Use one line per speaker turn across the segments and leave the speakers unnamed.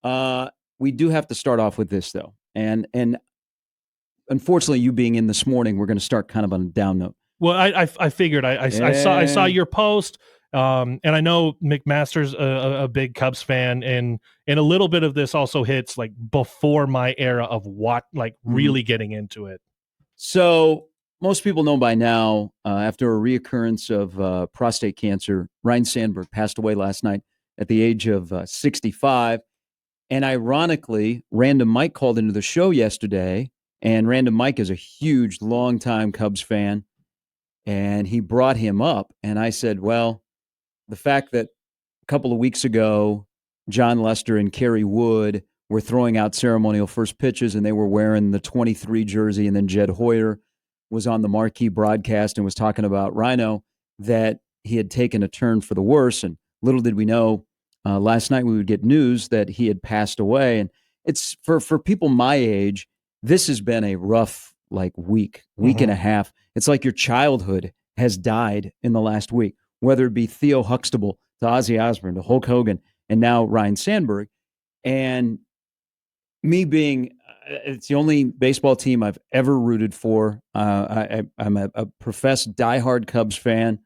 We do have to start off with this though, and unfortunately, you being in this morning, we're going to start kind of on a down note.
Well, I figured I saw your post, and I know McMaster's a big Cubs fan, and a little bit of this also hits like before my era of what like really getting into it.
So most people know by now, after a reoccurrence of prostate cancer, Ryne Sandberg passed away last night at the age of 65. And ironically, Random Mike called into the show yesterday, and Random Mike is a huge, longtime Cubs fan, and he brought him up. And I said, well, the fact that a couple of weeks ago, John Lester and Kerry Wood were throwing out ceremonial first pitches, and they were wearing the 23 jersey, and then Jed Hoyer was on the marquee broadcast and was talking about Rhino, that he had taken a turn for the worse. And little did we know, last night we would get news that he had passed away. And it's for people my age, this has been a rough week and a half. It's like your childhood has died in the last week, whether it be Theo Huxtable to Ozzy Osbourne to Hulk Hogan and now Ryne Sandberg. And me being, it's the only baseball team I've ever rooted for. I'm a professed diehard Cubs fan.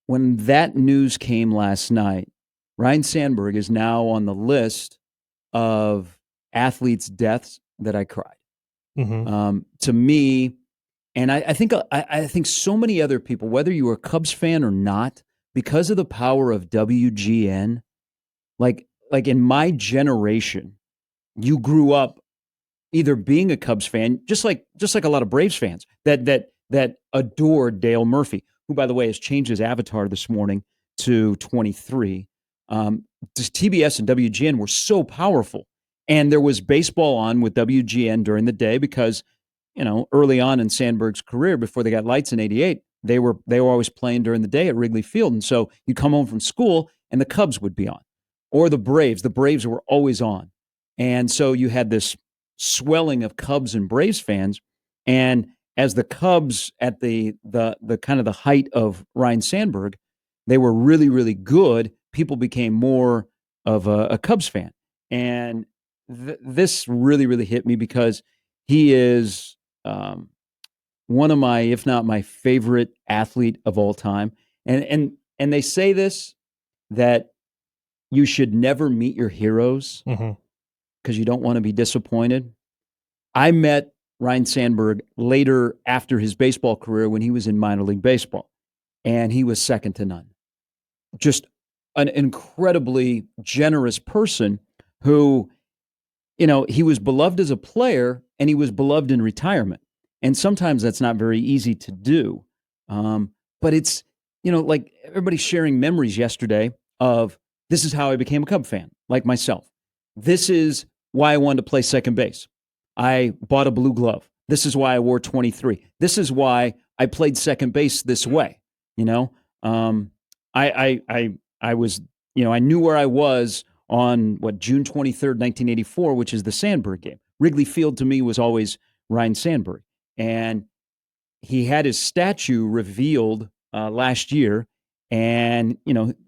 When that news came last night, Ryne Sandberg is now on the list of athletes' deaths that I cried. To me, and I think so many other people, whether you were a Cubs fan or not, because of the power of WGN, like in my generation, you grew up either being a Cubs fan, just like a lot of Braves fans that adored Dale Murphy, who, by the way, has changed his avatar this morning to 23. Just TBS and WGN were so powerful, and there was baseball on with WGN during the day because, early on in Sandberg's career, before they got lights in '88, they were always playing during the day at Wrigley Field, and so you come home from school and the Cubs would be on, or the Braves. The Braves were always on, and so you had this swelling of Cubs and Braves fans. And as the Cubs at the kind of the height of Ryne Sandberg, they were really, really good. People became more of a Cubs fan. And this really, really hit me because he is one of my, if not my favorite athlete of all time. And they say this, that you should never meet your heroes because you don't want to be disappointed. I met Ryne Sandberg later after his baseball career when he was in minor league baseball, and he was second to none. Just an incredibly generous person who, he was beloved as a player and he was beloved in retirement. And sometimes that's not very easy to do. But it's, like everybody's sharing memories yesterday of, this is how I became a Cub fan, like myself. This is why I wanted to play second base. I bought a blue glove. This is why I wore 23. This is why I played second base this way. I was, I knew where I was on June 23rd, 1984, which is the Sandberg game. Wrigley Field to me was always Ryne Sandberg. And he had his statue revealed last year. And,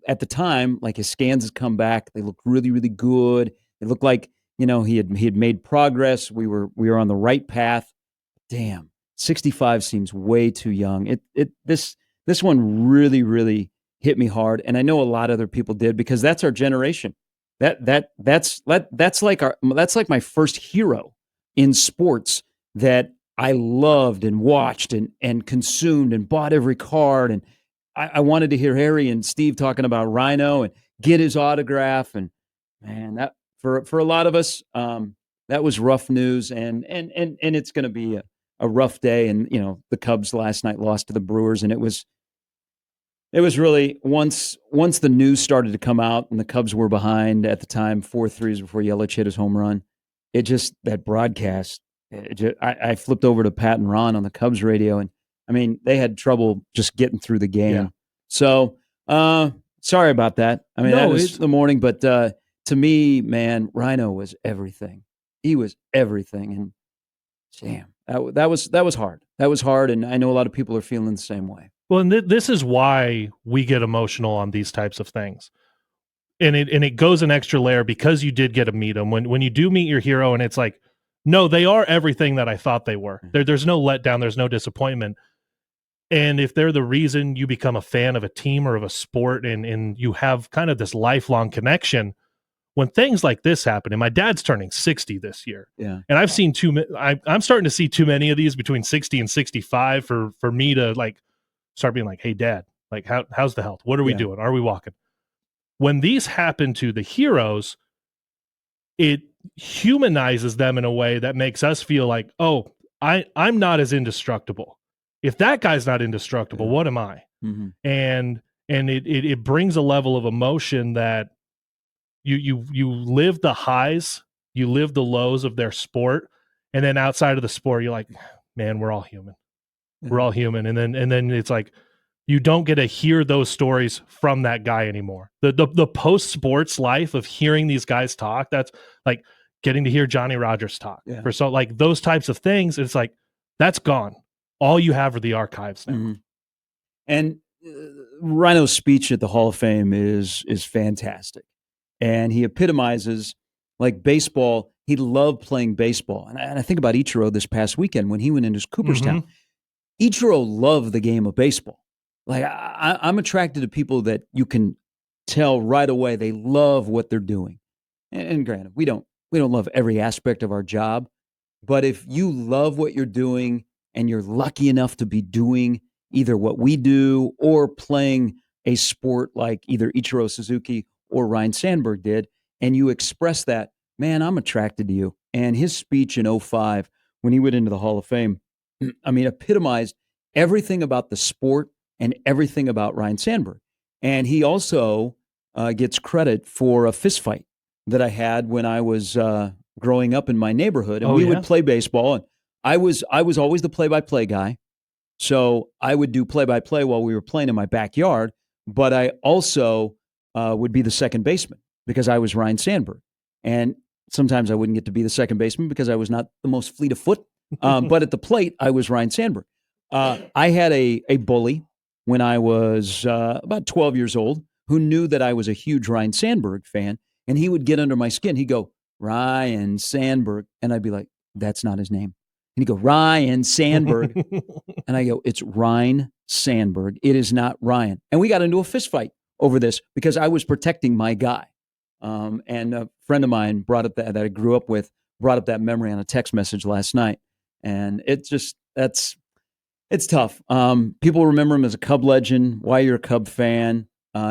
at the time, like his scans had come back. They looked really, really good. It looked like, he had made progress. We were on the right path. Damn, 65 seems way too young. This one really, really hit me hard, and I know a lot of other people did because that's our generation. That's like my first hero in sports that I loved and watched and consumed and bought every card. And I wanted to hear Harry and Steve talking about Rhino and get his autograph. And man, that for a lot of us, that was rough news, and it's going to be a rough day. And the Cubs last night lost to the Brewers, and it was really once the news started to come out and the Cubs were behind at the time 4-3 before Yelich hit his home run. It just, that broadcast, I flipped over to Pat and Ron on the Cubs radio, and I mean, they had trouble just getting through the game. Yeah. So sorry about that. I mean, that was the morning, but to me, man, Rhino was everything. He was everything, and damn, that was hard. That was hard, and I know a lot of people are feeling the same way.
Well, and this is why we get emotional on these types of things. and it goes an extra layer because you did get to meet them. When you do meet your hero, and it's like, no, they are everything that I thought they were. There's no letdown, there's no disappointment. And if they're the reason you become a fan of a team or of a sport, and you have kind of this lifelong connection, when things like this happen, and my dad's turning 60 this year,
yeah,
and I've seen I'm starting to see too many of these between 60 and 65 for me to like start being like, hey, Dad, like how's the health? What are we doing? Are we walking? When these happen to the heroes, it humanizes them in a way that makes us feel like, oh, I'm not as indestructible. If that guy's not indestructible, what am I?
Mm-hmm.
And it brings a level of emotion that you live the highs, you live the lows of their sport, and then outside of the sport, you're like, man, we're all human. We're all human. And then it's like, you don't get to hear those stories from that guy anymore. The post sports life of hearing these guys talk, that's like getting to hear Johnny Rogers talk for so like those types of things. It's like, that's gone. All you have are the archives now.
Mm-hmm. And Rhino's speech at the Hall of Fame is fantastic. And he epitomizes like baseball. He loved playing baseball. And I think about Ichiro this past weekend when he went into Cooperstown. Mm-hmm. Ichiro loved the game of baseball. Like I'm attracted to people that you can tell right away they love what they're doing. And granted, we don't love every aspect of our job, but if you love what you're doing and you're lucky enough to be doing either what we do or playing a sport like either Ichiro Suzuki or Ryne Sandberg did, and you express that, man, I'm attracted to you. And his speech in 2005, when he went into the Hall of Fame, I mean, epitomized everything about the sport and everything about Ryne Sandberg. And he also gets credit for a fist fight that I had when I was growing up in my neighborhood. And we would play baseball. And I was always the play-by-play guy. So I would do play-by-play while we were playing in my backyard. But I also would be the second baseman because I was Ryne Sandberg. And sometimes I wouldn't get to be the second baseman because I was not the most fleet of foot. But at the plate, I was Ryne Sandberg. I had a bully when I was about 12 years old who knew that I was a huge Ryne Sandberg fan, and he would get under my skin. He'd go, Ryne Sandberg. And I'd be like, that's not his name. And he'd go, Ryne Sandberg. And I go, it's Ryne Sandberg. It is not Ryan. And we got into a fist fight over this because I was protecting my guy. And a friend of mine brought up that I grew up with, brought up that memory on a text message last night. And it just, it's tough. People remember him as a Cub legend, why you're a Cub fan.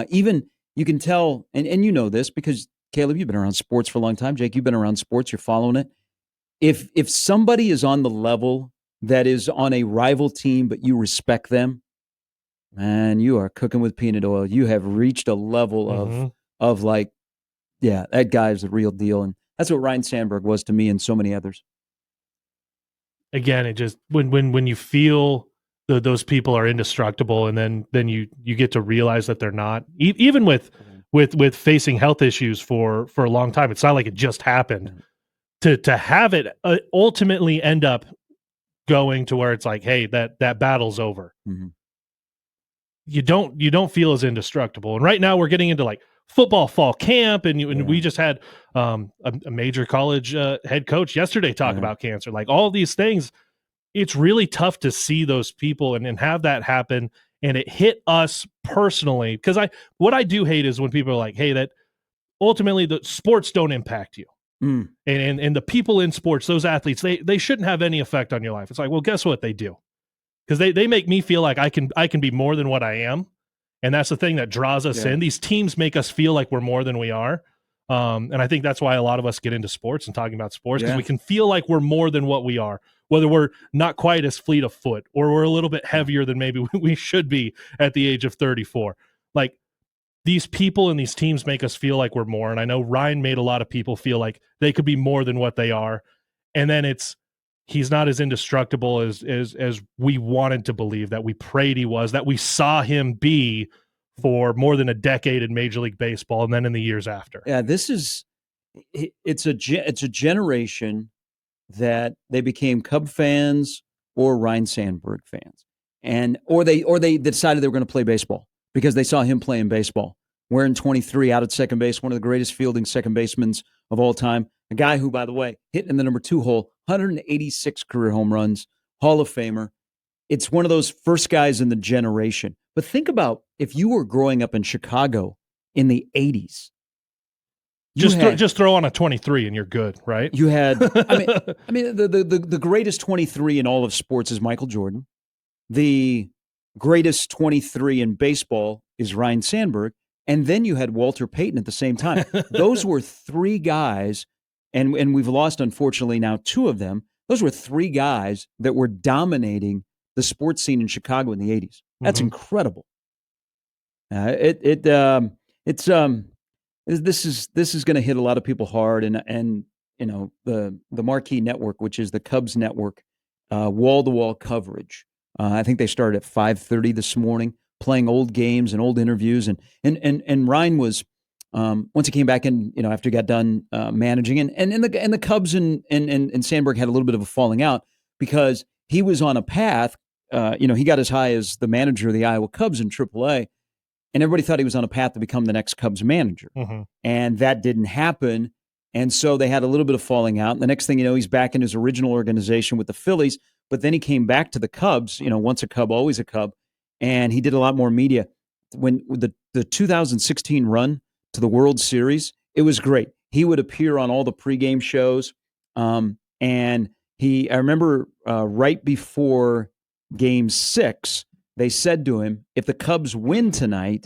Even you can tell, and you know this because Caleb, you've been around sports for a long time. Jake, you've been around sports, you're following it. If somebody is on the level that is on a rival team, but you respect them, man, you are cooking with peanut oil. You have reached a level of like, yeah, that guy's the real deal. And that's what Ryne Sandberg was to me and so many others.
Again, it just when you feel those people are indestructible, and then you get to realize that they're not. Even with facing health issues for a long time, it's not like it just happened. To have it ultimately end up going to where it's like, hey, that battle's over. Mm-hmm. You don't feel as indestructible. And right now we're getting into like football fall camp, and we just had a major college head coach yesterday talk about cancer. Like all these things, it's really tough to see those people and have that happen. And it hit us personally because what I do hate is when people are like, hey, that ultimately the sports don't impact you. And the people in sports, those athletes, they shouldn't have any effect on your life. It's like, well, guess what? They do. Because they make me feel like I can be more than what I am. And that's the thing that draws us in. These teams make us feel like we're more than we are. And I think that's why a lot of us get into sports and talking about sports, because we can feel like we're more than what we are, whether we're not quite as fleet of foot or we're a little bit heavier than maybe we should be at the age of 34. Like, these people and these teams make us feel like we're more. And I know Ryne made a lot of people feel like they could be more than what they are. And then he's not as indestructible as we wanted to believe, that we prayed he was, that we saw him be for more than a decade in Major League Baseball and then in the years after.
Yeah, it's a generation that they became Cub fans or Ryne Sandberg fans. Or they decided they were going to play baseball because they saw him playing baseball. wearing 23 out at second base, one of the greatest fielding second basemen of all time. A guy who, by the way, hit in the number 2 hole, 186 career home runs, Hall of Famer. It's one of those first guys in the generation. But think about if you were growing up in Chicago in the 80s.
Just throw on a 23 and you're good, right?
You had, I mean, the greatest 23 in all of sports is Michael Jordan. The greatest 23 in baseball is Ryne Sandberg. And then you had Walter Payton at the same time. Those were 3 guys, and we've lost, unfortunately, now 2 of them. Those were 3 guys that were dominating the sports scene in Chicago in the 80s. That's incredible. This is going to hit a lot of people hard, and you know the Marquee Network, which is the Cubs network, wall-to-wall coverage. I think they started at 5:30 this morning, playing old games and old interviews, and Ryne was once he came back in, after he got done managing, and the Cubs and Sandberg had a little bit of a falling out because he was on a path. He got as high as the manager of the Iowa Cubs in AAA. And everybody thought he was on a path to become the next Cubs manager. And that didn't happen. And so they had a little bit of falling out. And the next thing you know, he's back in his original organization with the Phillies. But then he came back to the Cubs, once a Cub, always a Cub. And he did a lot more media. When the 2016 run to the World Series, it was great. He would appear on all the pregame shows. And I remember right before Game 6, they said to him, if the Cubs win tonight,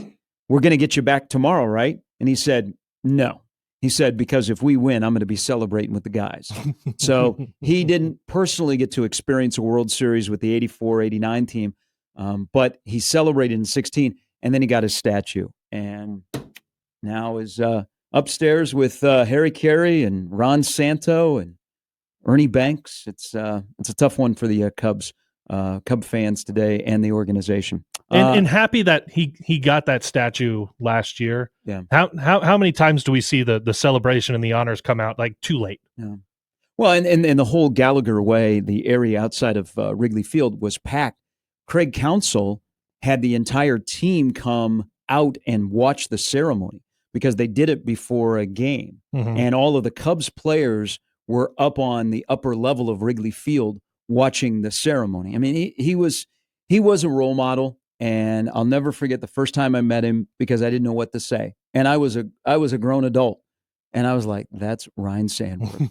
we're going to get you back tomorrow, right? And he said, no. He said, because if we win, I'm going to be celebrating with the guys. So he didn't personally get to experience a World Series with the 84-89 team, but he celebrated in 16, and then he got his statue. And now is upstairs with Harry Carey and Ron Santo and Ernie Banks. It's a tough one for the Cubs. Cub fans today and the organization,
and happy that he got that statue last year.
Yeah.
How many times do we see the celebration and the honors come out like too late?
Yeah. Well, and the whole Gallagher Way, the area outside of Wrigley Field, was packed. Craig Counsell had the entire team come out and watch the ceremony because they did it before a game, and all of the Cubs players were up on the upper level of Wrigley Field watching the ceremony. I mean, he was a role model, and I'll never forget the first time I met him because I didn't know what to say. And I was a grown adult, and I was like, that's Ryne Sandberg.